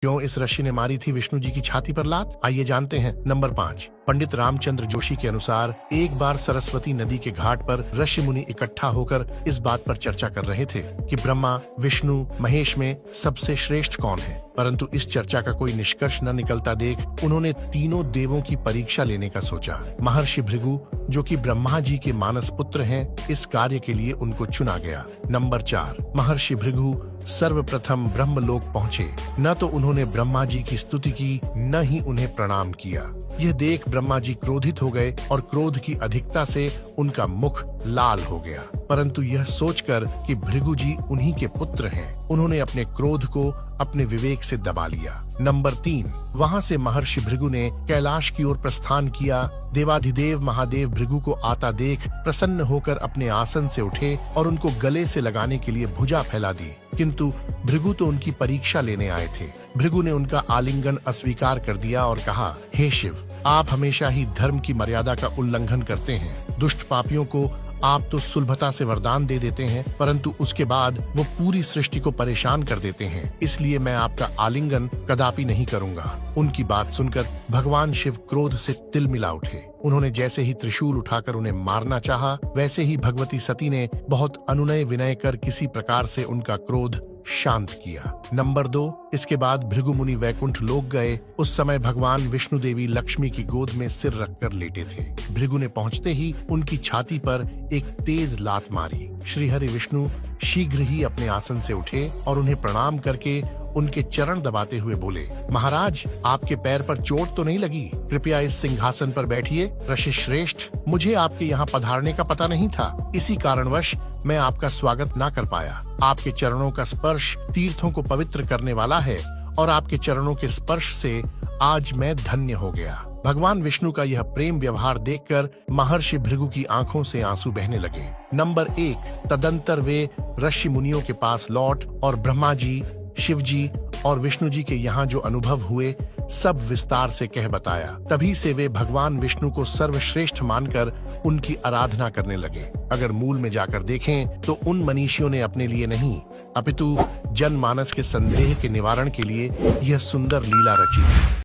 क्यों इस ऋषि ने मारी थी विष्णु जी की छाती पर लात? आइए जानते हैं। नंबर 5, पंडित रामचंद्र जोशी के अनुसार एक बार सरस्वती नदी के घाट पर ऋषि मुनि इकट्ठा होकर इस बात पर चर्चा कर रहे थे कि ब्रह्मा, विष्णु, महेश में सबसे श्रेष्ठ कौन है। परंतु इस चर्चा का कोई निष्कर्ष न निकलता देख उन्होंने तीनों देवों की परीक्षा लेने का सोचा। महर्षि भृगु, जो कि ब्रह्मा जी के मानस पुत्र हैं, इस कार्य के लिए उनको चुना गया। नंबर 4, महर्षि भृगु सर्वप्रथम ब्रह्मलोक पहुँचे। न तो उन्होंने ब्रह्मा जी की स्तुति की, न ही उन्हें प्रणाम किया। यह देख ब्रह्मा जी क्रोधित हो गए और क्रोध की अधिकता से उनका मुख लाल हो गया। परंतु यह सोचकर कि भृगु जी उन्हीं के पुत्र हैं, उन्होंने अपने क्रोध को अपने विवेक से दबा लिया। नंबर 3, वहां से महर्षि भृगु ने कैलाश की ओर प्रस्थान किया। देवाधिदेव महादेव भृगु को आता देख प्रसन्न होकर अपने आसन से उठे और उनको गले से लगाने के लिए भुजा फैला दी। किंतु भृगु तो उनकी परीक्षा लेने आए थे। भृगु ने उनका आलिंगन अस्वीकार कर दिया और कहा, हे शिव, आप हमेशा ही धर्म की मर्यादा का उल्लंघन करते हैं। दुष्ट पापियों को आप तो सुलभता से वरदान दे देते हैं, परंतु उसके बाद वो पूरी सृष्टि को परेशान कर देते हैं। इसलिए मैं आपका आलिंगन कदापि नहीं करूंगा। उनकी बात सुनकर भगवान शिव क्रोध से तिलमिला उठे। उन्होंने जैसे ही त्रिशूल उठाकर उन्हें मारना चाहा, वैसे ही भगवती सती ने बहुत अनुनय विनय कर किसी प्रकार से उनका क्रोध शांत किया। नंबर 2, इसके बाद भृगु मुनि वैकुंठ लोक गए। उस समय भगवान विष्णु देवी लक्ष्मी की गोद में सिर रखकर लेटे थे। भृगु ने पहुंचते ही उनकी छाती पर एक तेज लात मारी। श्री हरि विष्णु शीघ्र ही अपने आसन से उठे और उन्हें प्रणाम करके उनके चरण दबाते हुए बोले, महाराज, आपके पैर पर चोट तो नहीं लगी? कृपया इस सिंहासन पर बैठिए। ऋषि श्रेष्ठ, मुझे आपके यहाँ पधारने का पता नहीं था, इसी कारणवश मैं आपका स्वागत ना कर पाया। आपके चरणों का स्पर्श तीर्थों को पवित्र करने वाला है और आपके चरणों के स्पर्श से आज मैं धन्य हो गया। भगवान विष्णु का यह प्रेम व्यवहार देखकर महर्षि भृगु की आंखों से आंसू बहने लगे। नंबर 1, तदंतर वे ऋषि मुनियों के पास लौट और ब्रह्मा जी, शिव जी और विष्णु जी के यहाँ जो अनुभव हुए सब विस्तार से कह बताया। तभी से वे भगवान विष्णु को सर्वश्रेष्ठ मानकर उनकी आराधना करने लगे। अगर मूल में जाकर देखें तो उन मनीषियों ने अपने लिए नहीं, अपितु जनमानस के संदेह के निवारण के लिए यह सुंदर लीला रची।